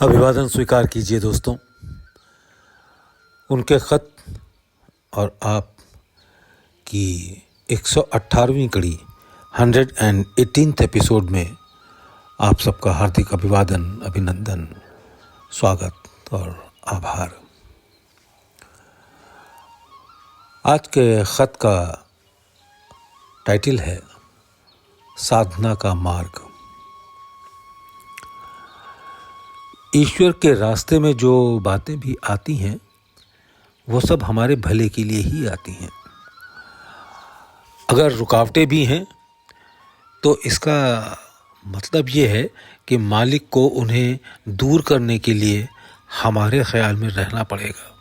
अभिवादन स्वीकार कीजिए दोस्तों। उनके ख़त और आप की 118वीं कड़ी 118th एपिसोड में आप सबका हार्दिक अभिवादन, अभिनंदन, स्वागत और आभार। आज के ख़त का टाइटल है साधना का मार्ग। ईश्वर के रास्ते में जो बातें भी आती हैं वो सब हमारे भले के लिए ही आती हैं। अगर रुकावटें भी हैं तो इसका मतलब ये है कि मालिक को उन्हें दूर करने के लिए हमारे ख्याल में रहना पड़ेगा।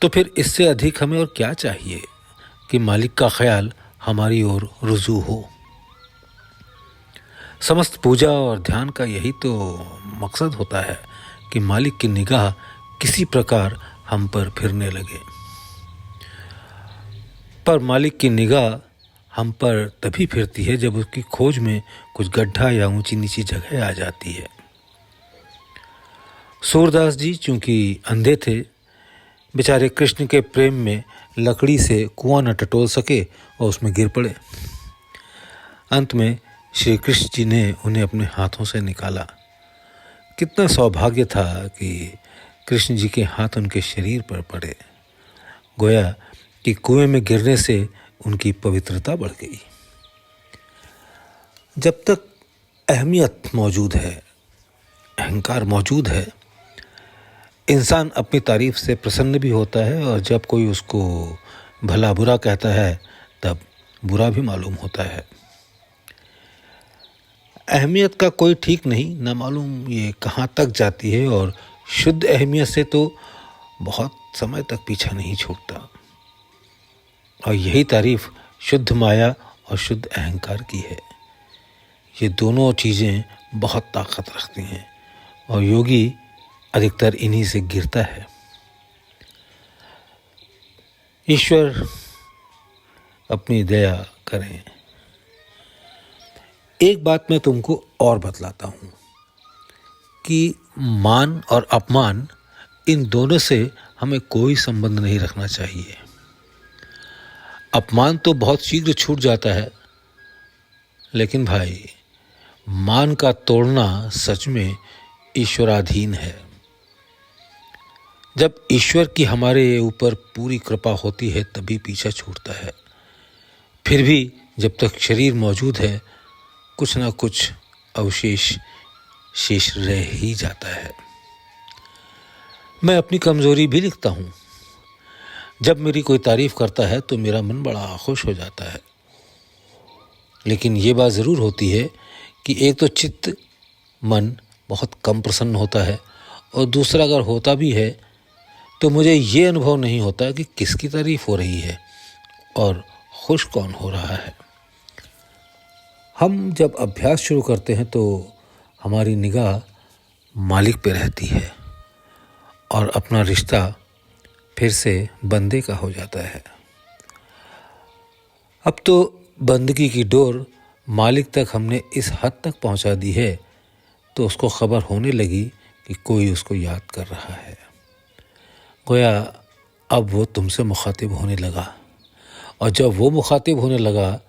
तो फिर इससे अधिक हमें और क्या चाहिए कि मालिक का ख्याल हमारी ओर रुजू हो। समस्त पूजा और ध्यान का यही तो मकसद होता है कि मालिक की निगाह किसी प्रकार हम पर फिरने लगे। पर मालिक की निगाह हम पर तभी फिरती है जब उसकी खोज में कुछ गड्ढा या ऊंची नीची जगह आ जाती है। सूरदास जी चूंकि अंधे थे, बेचारे कृष्ण के प्रेम में लकड़ी से कुआं न टटोल सके और उसमें गिर पड़े। अंत में श्री कृष्ण जी ने उन्हें अपने हाथों से निकाला। कितना सौभाग्य था कि कृष्ण जी के हाथ उनके शरीर पर पड़े। गोया कि कुएं में गिरने से उनकी पवित्रता बढ़ गई। जब तक अहमियत मौजूद है, अहंकार मौजूद है, इंसान अपनी तारीफ से प्रसन्न भी होता है और जब कोई उसको भला बुरा कहता है तब बुरा भी मालूम होता है। अहमियत का कोई ठीक नहीं, न मालूम ये कहाँ तक जाती है और शुद्ध अहमियत से तो बहुत समय तक पीछा नहीं छूटता। और यही तारीफ शुद्ध माया और शुद्ध अहंकार की है। ये दोनों चीज़ें बहुत ताकत रखती हैं और योगी अधिकतर इन्हीं से गिरता है। ईश्वर अपनी दया करें। एक बात मैं तुमको और बतलाता हूँ कि मान और अपमान इन दोनों से हमें कोई संबंध नहीं रखना चाहिए। अपमान तो बहुत शीघ्र छूट जाता है, लेकिन भाई मान का तोड़ना सच में ईश्वराधीन है। जब ईश्वर की हमारे ऊपर पूरी कृपा होती है तभी पीछा छूटता है। फिर भी जब तक शरीर मौजूद है कुछ ना कुछ अवशेष शेष रह ही जाता है। मैं अपनी कमजोरी भी लिखता हूँ। जब मेरी कोई तारीफ करता है तो मेरा मन बड़ा खुश हो जाता है, लेकिन ये बात ज़रूर होती है कि एक तो चित्त मन बहुत कम प्रसन्न होता है और दूसरा अगर होता भी है तो मुझे ये अनुभव नहीं होता कि किसकी तारीफ हो रही है और खुश कौन हो रहा है। हम जब अभ्यास शुरू करते हैं तो हमारी निगाह मालिक पे रहती है और अपना रिश्ता फिर से बंदे का हो जाता है। अब तो बंदगी की डोर मालिक तक हमने इस हद तक पहुंचा दी है तो उसको खबर होने लगी कि कोई उसको याद कर रहा है। गोया अब वो तुमसे मुखातिब होने लगा, और जब वो मुखातिब होने लगा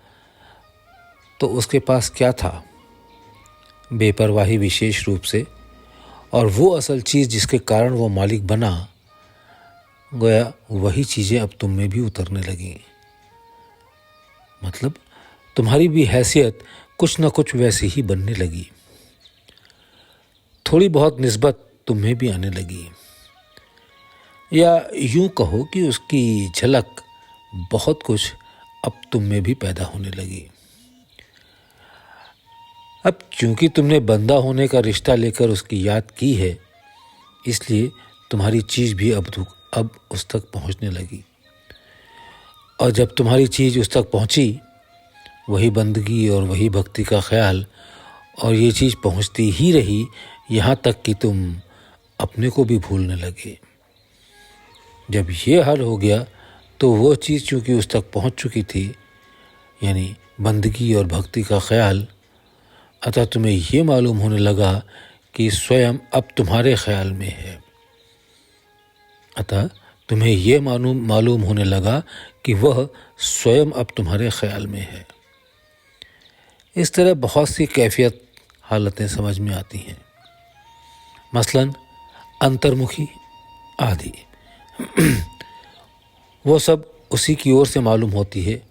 तो उसके पास क्या था? बेपरवाही विशेष रूप से, और वो असल चीज़ जिसके कारण वो मालिक बना। गोया वही चीज़ें अब तुम में भी उतरने लगी। मतलब तुम्हारी भी हैसियत कुछ न कुछ वैसी ही बनने लगी। थोड़ी बहुत निस्बत तुम्हें भी आने लगी, या यूं कहो कि उसकी झलक बहुत कुछ अब तुम में भी पैदा होने लगी। अब क्योंकि तुमने बंदा होने का रिश्ता लेकर उसकी याद की है, इसलिए तुम्हारी चीज़ भी अब उस तक पहुंचने लगी। और जब तुम्हारी चीज़ उस तक पहुंची, वही बंदगी और वही भक्ति का ख्याल, और ये चीज़ पहुंचती ही रही यहाँ तक कि तुम अपने को भी भूलने लगे। जब ये हाल हो गया तो वो चीज़ चूँकि उस तक पहुंच चुकी थी, यानी बंदगी और भक्ति का ख्याल, अतः तुम्हें ये मालूम होने लगा कि स्वयं अब तुम्हारे ख्याल में है। अतः तुम्हें ये मालूम होने लगा कि वह स्वयं अब तुम्हारे ख्याल में है। इस तरह बहुत सी कैफियत हालतें समझ में आती हैं, मसलन अंतर्मुखी आदि। वो सब उसी की ओर से मालूम होती है।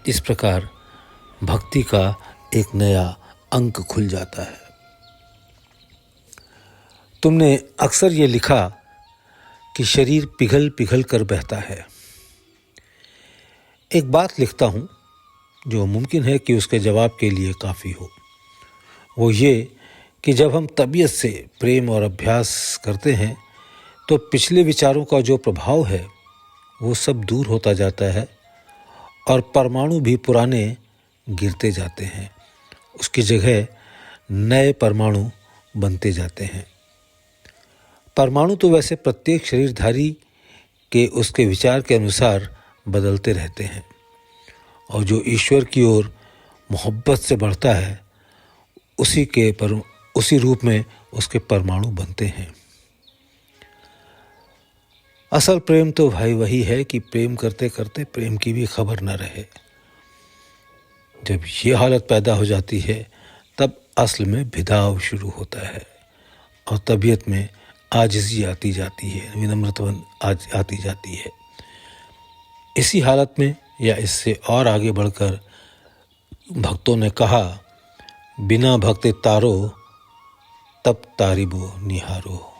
इस प्रकार भक्ति का एक नया अंक खुल जाता है। तुमने अक्सर ये लिखा कि शरीर पिघल पिघल कर बहता है। एक बात लिखता हूँ जो मुमकिन है कि उसके जवाब के लिए काफ़ी हो। वो ये कि जब हम तबीयत से प्रेम और अभ्यास करते हैं तो पिछले विचारों का जो प्रभाव है वो सब दूर होता जाता है और परमाणु भी पुराने गिरते जाते हैं, उसकी जगह नए परमाणु बनते जाते हैं। परमाणु तो वैसे प्रत्येक शरीरधारी के उसके विचार के अनुसार बदलते रहते हैं, और जो ईश्वर की ओर मोहब्बत से बढ़ता है उसी रूप में उसके परमाणु बनते हैं। असल प्रेम तो भाई वही है कि प्रेम करते करते प्रेम की भी खबर न रहे। जब ये हालत पैदा हो जाती है तब असल में भिदाव शुरू होता है और तबीयत में आजिज़ी आती जाती है, विनम्रता आती जाती है। इसी हालत में या इससे और आगे बढ़कर भक्तों ने कहा, बिना भक्ति तारो तब तारिबो निहारो।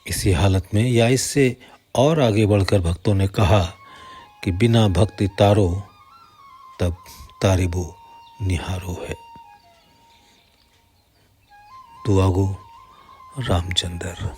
इसी हालत में या इससे और आगे बढ़कर भक्तों ने कहा कि बिना भक्ति तारो तब तारिबो निहारो है। दुआगो रामचंद्र।